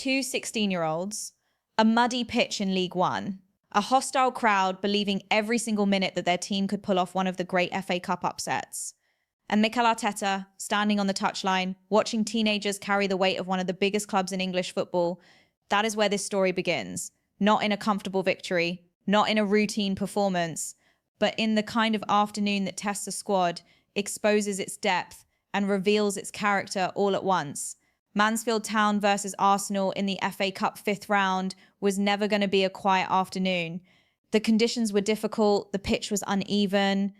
two 16-year-olds, a muddy pitch in League One, a hostile crowd believing every single minute that their team could pull off one of the great FA Cup upsets, and Mikel Arteta standing on the touchline, watching teenagers carry the weight of one of the biggest clubs in English football. That is where this story begins. Not in a comfortable victory, not in a routine performance, but in the kind of afternoon that tests a squad, exposes its depth, and reveals its character all at once. Mansfield Town versus Arsenal in the FA Cup fifth round was never going to be a quiet afternoon. The conditions were difficult, the pitch was uneven,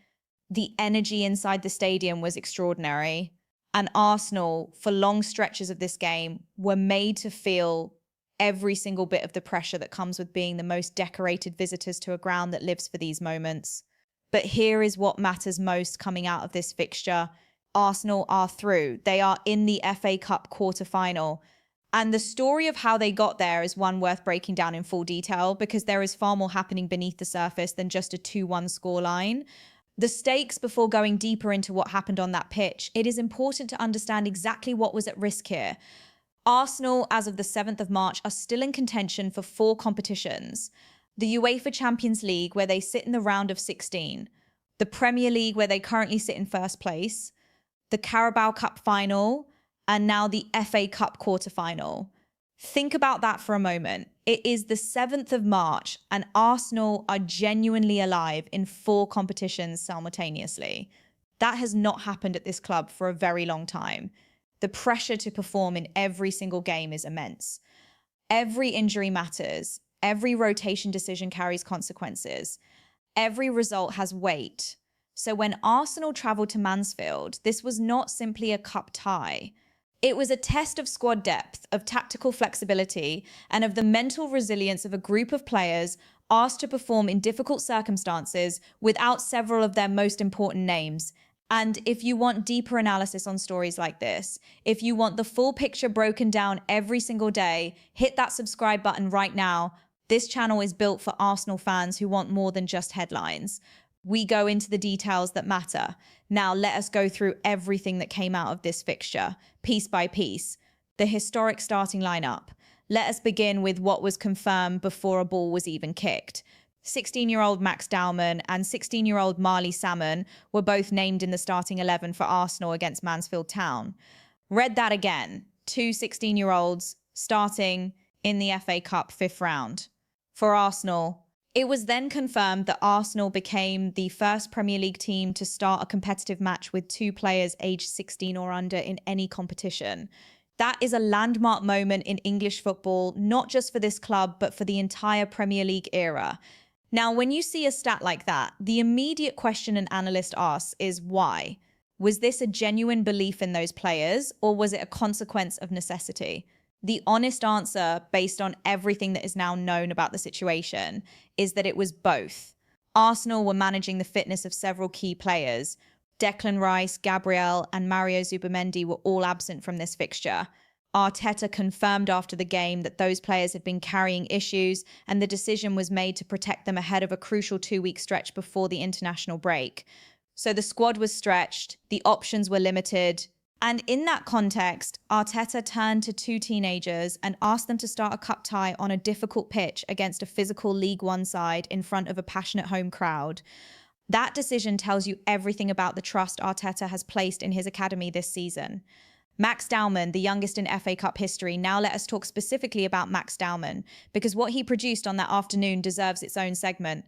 the energy inside the stadium was extraordinary, and Arsenal, for long stretches of this game, were made to feel every single bit of the pressure that comes with being the most decorated visitors to a ground that lives for these moments. But here is what matters most coming out of this fixture. Arsenal are through. They are in the FA Cup quarter-final. And the story of how they got there is one worth breaking down in full detail, because there is far more happening beneath the surface than just a 2-1 scoreline. The stakes before going deeper into what happened on that pitch, it is important to understand exactly what was at risk here. Arsenal, as of the 7th of March, are still in contention for 4 competitions. The UEFA Champions League, where they sit in the round of 16. The Premier League, where they currently sit in first place. The Carabao Cup final, and now the FA Cup quarter-final. Think about that for a moment. It is the 7th of March, and Arsenal are genuinely alive in 4 competitions simultaneously. That has not happened at this club for a very long time. The pressure to perform in every single game is immense. Every injury matters. Every rotation decision carries consequences. Every result has weight. So when Arsenal travelled to Mansfield, this was not simply a cup tie. It was a test of squad depth, of tactical flexibility, and of the mental resilience of a group of players asked to perform in difficult circumstances without several of their most important names. And if you want deeper analysis on stories like this, if you want the full picture broken down every single day, hit that subscribe button right now. This channel is built for Arsenal fans who want more than just headlines. We go into the details that matter. Now let us go through everything that came out of this fixture, piece by piece. The historic starting lineup. Let us begin with what was confirmed before a ball was even kicked. 16-year-old Max Dalman and 16-year-old Marley Salmon were both named in the starting 11 for Arsenal against Mansfield Town. Read that again. 2 16-year-olds starting in the FA Cup fifth round. For Arsenal, it was then confirmed that Arsenal became the first Premier League team to start a competitive match with 2 players aged 16 or under in any competition. That is a landmark moment in English football, not just for this club, but for the entire Premier League era. Now, when you see a stat like that, the immediate question an analyst asks is why? Was this a genuine belief in those players, or was it a consequence of necessity? The honest answer, based on everything that is now known about the situation, is that it was both. Arsenal were managing the fitness of several key players. Declan Rice, Gabriel, and Mario Zubimendi were all absent from this fixture. Arteta confirmed after the game that those players had been carrying issues, and the decision was made to protect them ahead of a crucial 2-week stretch before the international break. So the squad was stretched, the options were limited, and in that context, Arteta turned to 2 teenagers and asked them to start a cup tie on a difficult pitch against a physical League One side in front of a passionate home crowd. That decision tells you everything about the trust Arteta has placed in his academy this season. Max Dalman, the youngest in FA Cup history. Now let us talk specifically about Max Dalman, because what he produced on that afternoon deserves its own segment.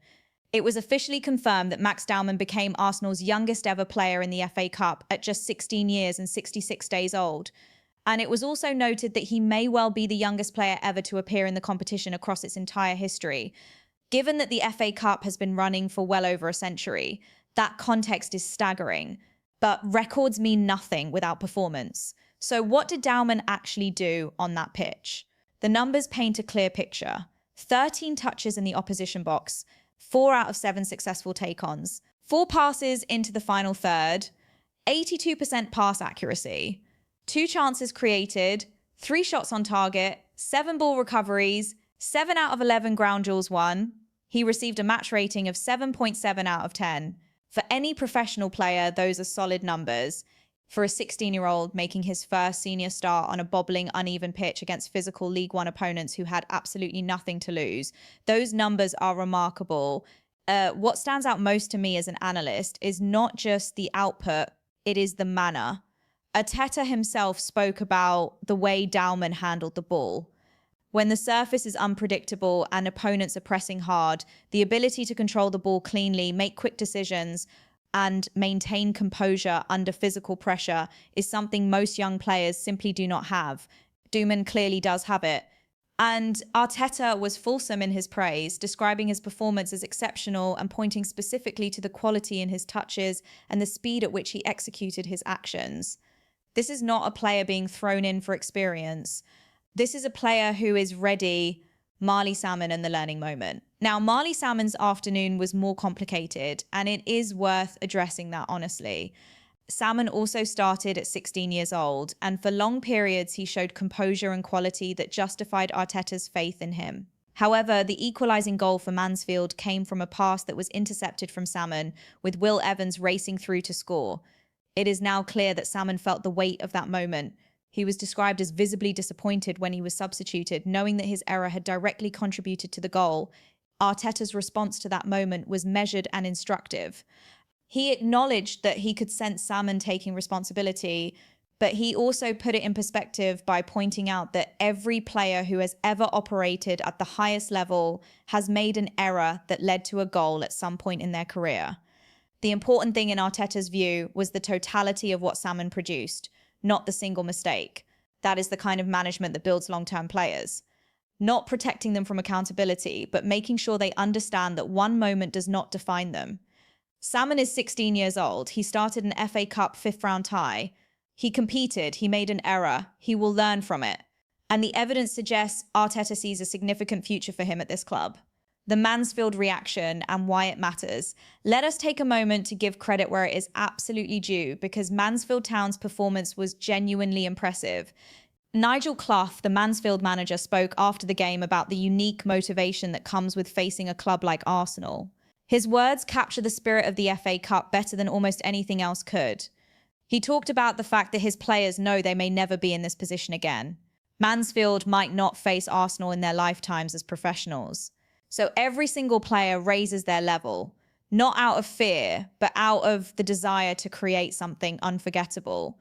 It was officially confirmed that Max Dalman became Arsenal's youngest ever player in the FA Cup at just 16 years and 66 days old. And it was also noted that he may well be the youngest player ever to appear in the competition across its entire history. Given that the FA Cup has been running for well over a century, that context is staggering. But records mean nothing without performance. So what did Dalman actually do on that pitch? The numbers paint a clear picture. 13 touches in the opposition box, 4 out of 7 successful take-ons, 4 passes into the final third, 82% pass accuracy, 2 chances created, 3 shots on target, 7 ball recoveries, 7 out of 11 ground duels won. He received a match rating of 7.7 out of 10. For any professional player, those are solid numbers. For a 16-year-old making his first senior start on a bobbling, uneven pitch against physical League One opponents who had absolutely nothing to lose, those numbers are remarkable. What stands out most to me as an analyst is not just the output, it is the manner. Arteta himself spoke about the way Dalman handled the ball. When the surface is unpredictable and opponents are pressing hard, the ability to control the ball cleanly, make quick decisions, and maintain composure under physical pressure is something most young players simply do not have. Dalman clearly does have it. And Arteta was fulsome in his praise, describing his performance as exceptional and pointing specifically to the quality in his touches and the speed at which he executed his actions. This is not a player being thrown in for experience. This is a player who is ready, Marley Salmon and the learning moment. Now, Marley Salmon's afternoon was more complicated, and it is worth addressing that honestly. Salmon also started at 16 years old, and for long periods he showed composure and quality that justified Arteta's faith in him. However, the equalising goal for Mansfield came from a pass that was intercepted from Salmon, with Will Evans racing through to score. It is now clear that Salmon felt the weight of that moment. He was described as visibly disappointed when he was substituted, knowing that his error had directly contributed to the goal. Arteta's response to that moment was measured and instructive. He acknowledged that he could sense Salmon taking responsibility, but he also put it in perspective by pointing out that every player who has ever operated at the highest level has made an error that led to a goal at some point in their career. The important thing in Arteta's view was the totality of what Salmon produced, not the single mistake. That is the kind of management that builds long-term players. Not protecting them from accountability, but making sure they understand that one moment does not define them. Salmon is 16 years old. He started an FA Cup 5th round tie. He competed, he made an error, he will learn from it. And the evidence suggests Arteta sees a significant future for him at this club. The Mansfield reaction and why it matters. Let us take a moment to give credit where it is absolutely due, because Mansfield Town's performance was genuinely impressive. Nigel Clough, the Mansfield manager, spoke after the game about the unique motivation that comes with facing a club like Arsenal. His words capture the spirit of the FA Cup better than almost anything else could. He talked about the fact that his players know they may never be in this position again. Mansfield might not face Arsenal in their lifetimes as professionals. So every single player raises their level, not out of fear, but out of the desire to create something unforgettable.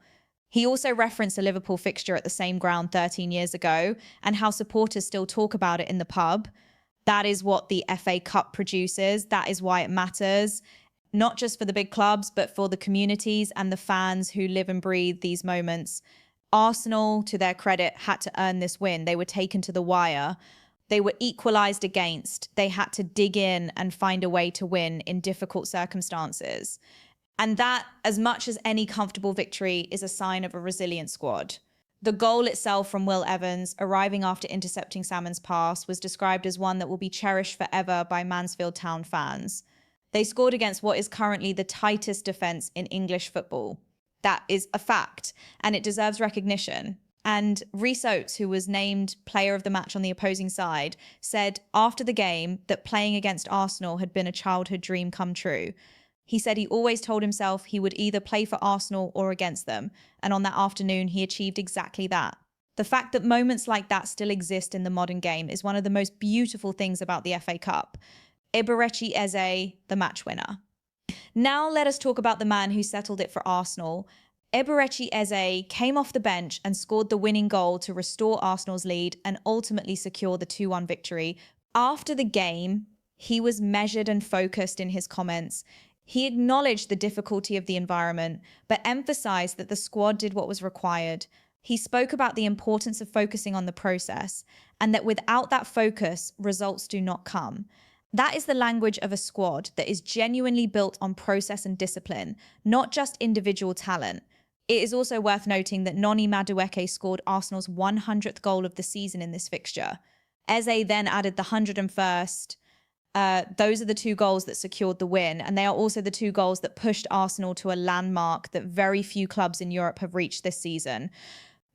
He also referenced a Liverpool fixture at the same ground 13 years ago and how supporters still talk about it in the pub. That is what the FA Cup produces. That is why it matters, not just for the big clubs, but for the communities and the fans who live and breathe these moments. Arsenal, to their credit, had to earn this win. They were taken to the wire. They were equalised against. They had to dig in and find a way to win in difficult circumstances. And that, as much as any comfortable victory, is a sign of a resilient squad. The goal itself from Will Evans, arriving after intercepting Salmon's pass, was described as one that will be cherished forever by Mansfield Town fans. They scored against what is currently the tightest defence in English football. That is a fact, and it deserves recognition. And Rhys Oates, who was named player of the match on the opposing side, said after the game that playing against Arsenal had been a childhood dream come true. He said he always told himself he would either play for Arsenal or against them, and on that afternoon he achieved exactly that. The fact that moments like that still exist in the modern game is one of the most beautiful things about the FA Cup. Eberechi Eze, the match winner. Now let us talk about the man who settled it for Arsenal. Eberechi Eze came off the bench and scored the winning goal to restore Arsenal's lead and ultimately secure the 2-1 victory. After the game, he was measured and focused in his comments. He acknowledged the difficulty of the environment, but emphasized that the squad did what was required. He spoke about the importance of focusing on the process, and that without that focus, results do not come. That is the language of a squad that is genuinely built on process and discipline, not just individual talent. It is also worth noting that Noni Madueke scored Arsenal's 100th goal of the season in this fixture. Eze then added the 101st. Those are the 2 goals that secured the win, and they are also the 2 goals that pushed Arsenal to a landmark that very few clubs in Europe have reached this season.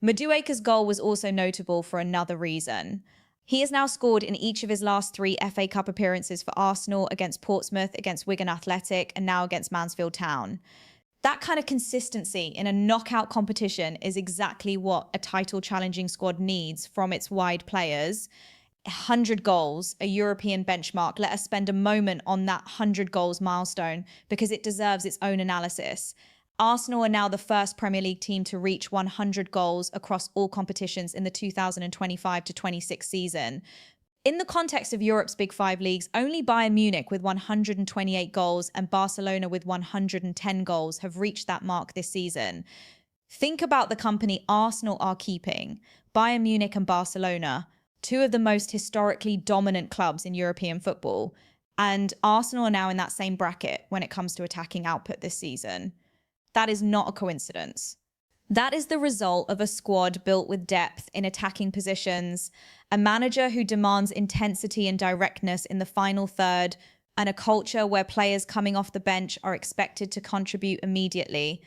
Madueke's goal was also notable for another reason. He has now scored in each of his last 3 FA Cup appearances for Arsenal, against Portsmouth, against Wigan Athletic, and now against Mansfield Town. That kind of consistency in a knockout competition is exactly what a title challenging squad needs from its wide players. 100 goals, a European benchmark. Let us spend a moment on that 100 goals milestone because it deserves its own analysis. Arsenal are now the first Premier League team to reach 100 goals across all competitions in the 2025 to 26 season. In the context of Europe's Big Five leagues, only Bayern Munich with 128 goals and Barcelona with 110 goals have reached that mark this season. Think about the company Arsenal are keeping. Bayern Munich and Barcelona, two of the most historically dominant clubs in European football, and Arsenal are now in that same bracket when it comes to attacking output this season. That is not a coincidence. That is the result of a squad built with depth in attacking positions, a manager who demands intensity and directness in the final third, and a culture where players coming off the bench are expected to contribute immediately.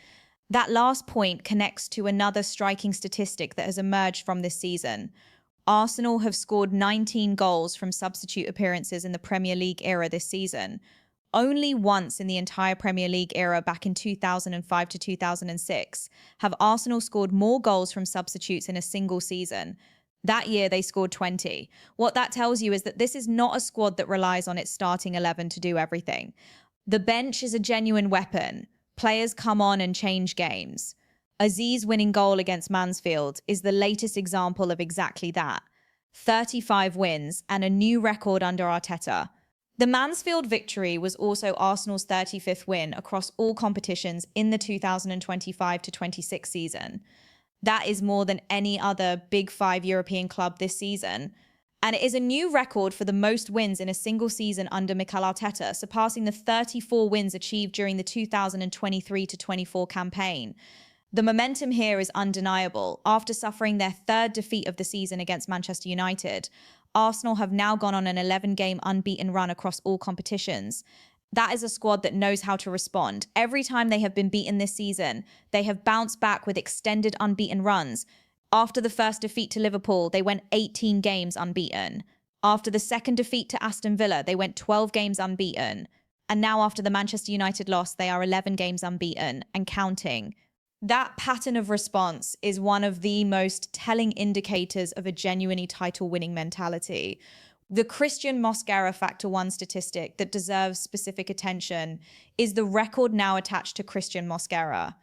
That last point connects to another striking statistic that has emerged from this season. Arsenal have scored 19 goals from substitute appearances in the Premier League era this season. Only once in the entire Premier League era back in 2005 to 2006 have Arsenal scored more goals from substitutes in a single season. That year, they scored 20. What that tells you is that this is not a squad that relies on its starting 11 to do everything. The bench is a genuine weapon. Players come on and change games. Aze's winning goal against Mansfield is the latest example of exactly that. 35 wins and a new record under Arteta. The Mansfield victory was also Arsenal's 35th win across all competitions in the 2025 to 26 season. That is more than any other Big Five European club this season. And it is a new record for the most wins in a single season under Mikel Arteta, surpassing the 34 wins achieved during the 2023 to 24 campaign. The momentum here is undeniable. After suffering their third defeat of the season against Manchester United, Arsenal have now gone on an 11-game unbeaten run across all competitions. That is a squad that knows how to respond. Every time they have been beaten this season, they have bounced back with extended unbeaten runs. After the first defeat to Liverpool, they went 18 games unbeaten. After the second defeat to Aston Villa, they went 12 games unbeaten. And now after the Manchester United loss, they are 11 games unbeaten and counting. That pattern of response is one of the most telling indicators of a genuinely title-winning mentality. The Christian Mosquera Factor 1 statistic that deserves specific attention is the record now attached to Christian Mosquera.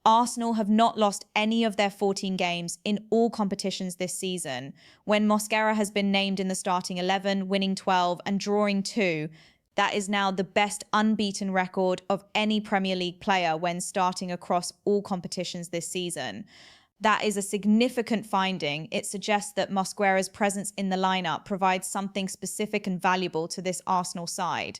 Arsenal have not lost any of their 14 games in all competitions this season, when Mosquera has been named in the starting 11, winning 12 and drawing 2. That is now the best unbeaten record of any Premier League player when starting across all competitions this season. That is a significant finding. It suggests that Mosquera's presence in the lineup provides something specific and valuable to this Arsenal side.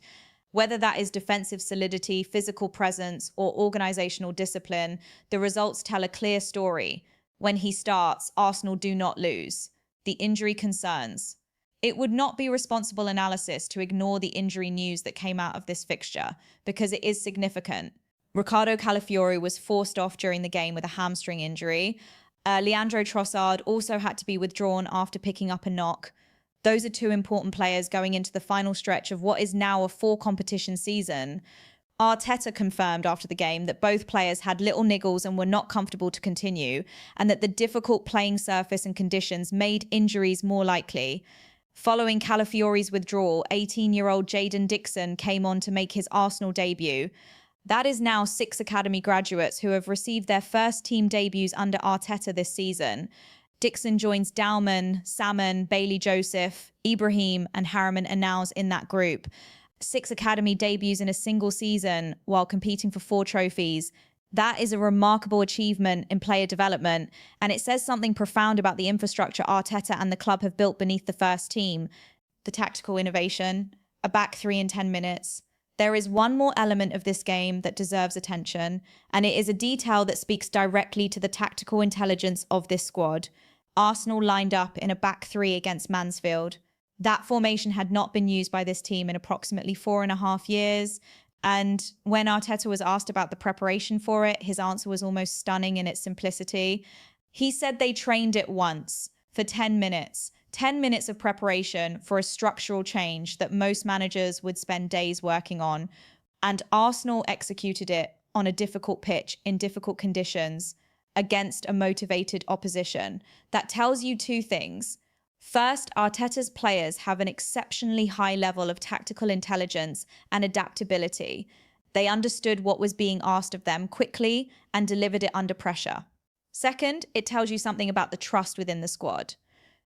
Whether that is defensive solidity, physical presence, or organisational discipline, the results tell a clear story. When he starts, Arsenal do not lose. The injury concerns. It would not be responsible analysis to ignore the injury news that came out of this fixture, because it is significant. Ricardo Calafiori was forced off during the game with a hamstring injury. Leandro Trossard also had to be withdrawn after picking up a knock. Those are two important players going into the final stretch of what is now a 4-competition season. Arteta confirmed after the game that both players had little niggles and were not comfortable to continue, and that the difficult playing surface and conditions made injuries more likely. Following Calafiori's withdrawal, 18-year-old Jadon Dixon came on to make his Arsenal debut. That is now 6 academy graduates who have received their first team debuts under Arteta this season. Dixon joins Dalman, Salmon, Bailey Joseph, Ibrahim and Harriman Anals in that group. 6 academy debuts in a single season while competing for 4 trophies. That is a remarkable achievement in player development, and it says something profound about the infrastructure Arteta and the club have built beneath the first team. The tactical innovation, a back 3 in 10 minutes. There is one more element of this game that deserves attention, and it is a detail that speaks directly to the tactical intelligence of this squad. Arsenal lined up in a back 3 against Mansfield. That formation had not been used by this team in approximately 4.5 years. And when Arteta was asked about the preparation for it, his answer was almost stunning in its simplicity. He said they trained it once for 10 minutes. 10 minutes of preparation for a structural change that most managers would spend days working on. And Arsenal executed it on a difficult pitch in difficult conditions against a motivated opposition. That tells you two things. First, Arteta's players have an exceptionally high level of tactical intelligence and adaptability. They understood what was being asked of them quickly and delivered it under pressure. Second, it tells you something about the trust within the squad.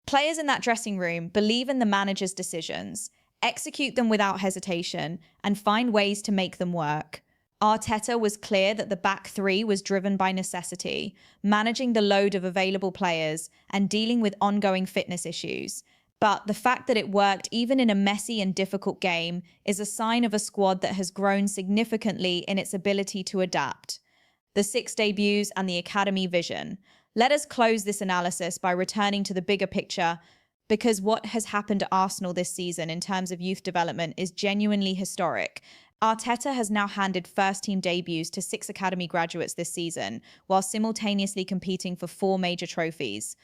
Players in that dressing room believe in the manager's decisions, execute them without hesitation, and find ways to make them work. Arteta was clear that the back three was driven by necessity, managing the load of available players and dealing with ongoing fitness issues. But the fact that it worked even in a messy and difficult game is a sign of a squad that has grown significantly in its ability to adapt. The 6 debuts and the academy vision. Let us close this analysis by returning to the bigger picture, because what has happened at Arsenal this season in terms of youth development is genuinely historic. Arteta has now handed first-team debuts to 6 academy graduates this season, while simultaneously competing for 4 major trophies.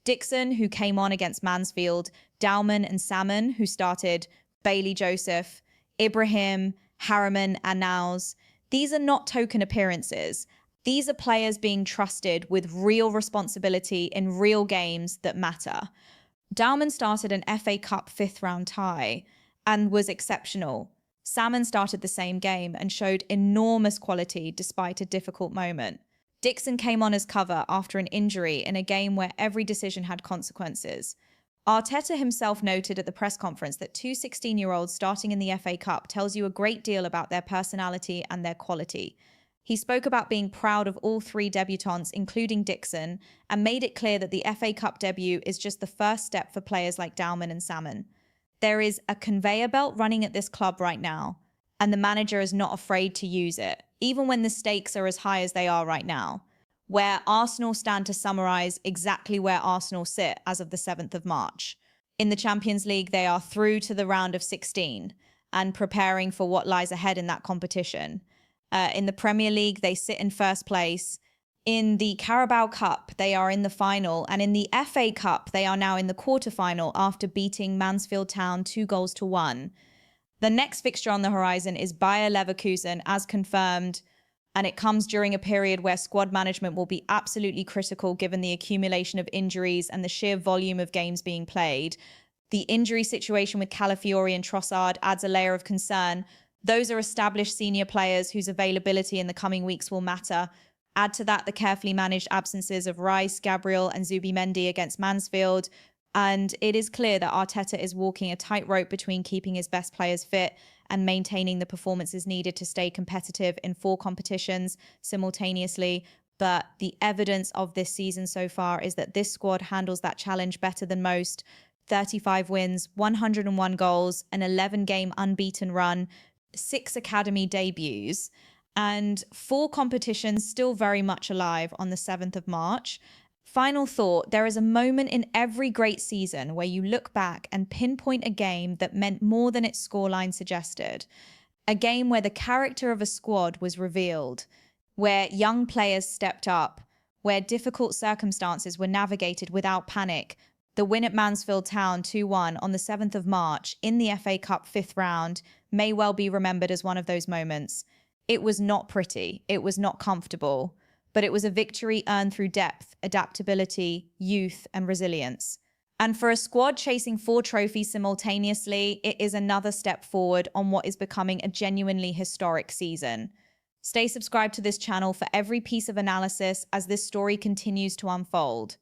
Dixon, who came on against Mansfield, Dalman and Salmon, who started, Bailey Joseph, Ibrahim, Harriman and Nows. These are not token appearances. These are players being trusted with real responsibility in real games that matter. Dalman started an FA Cup 5th round tie and was exceptional. Salmon started the same game and showed enormous quality despite a difficult moment. Dixon came on as cover after an injury in a game where every decision had consequences. Arteta himself noted at the press conference that 2 16-year-olds starting in the FA Cup tells you a great deal about their personality and their quality. He spoke about being proud of all 3 debutants, including Dixon, and made it clear that the FA Cup debut is just the first step for players like Dalman and Salmon. There is a conveyor belt running at this club right now, and the manager is not afraid to use it, even when the stakes are as high as they are right now. Where Arsenal stand to summarise exactly where Arsenal sit as of the 7th of March. In the Champions League, they are through to the round of 16 and preparing for what lies ahead in that competition. In the Premier League, they sit in first place. In the Carabao Cup, they are in the final. And in the FA Cup, they are now in the quarterfinal after beating Mansfield Town 2-1. The next fixture on the horizon is Bayer Leverkusen, as confirmed. And it comes during a period where squad management will be absolutely critical given the accumulation of injuries and the sheer volume of games being played. The injury situation with Calafiori and Trossard adds a layer of concern. Those are established senior players whose availability in the coming weeks will matter. Add to that the carefully managed absences of Rice, Gabriel and Zubimendi against Mansfield. And it is clear that Arteta is walking a tightrope between keeping his best players fit and maintaining the performances needed to stay competitive in 4 competitions simultaneously. But the evidence of this season so far is that this squad handles that challenge better than most. 35 wins, 101 goals, an 11-game unbeaten run, 6 academy debuts, and 4 competitions still very much alive on the 7th of March. Final thought, there is a moment in every great season where you look back and pinpoint a game that meant more than its scoreline suggested. A game where the character of a squad was revealed, where young players stepped up, where difficult circumstances were navigated without panic. The win at Mansfield Town 2-1 on the 7th of March in the FA Cup 5th round may well be remembered as one of those moments. It was not pretty, it was not comfortable, but it was a victory earned through depth, adaptability, youth, and resilience. And for a squad chasing 4 trophies simultaneously, it is another step forward on what is becoming a genuinely historic season. Stay subscribed to this channel for every piece of analysis as this story continues to unfold.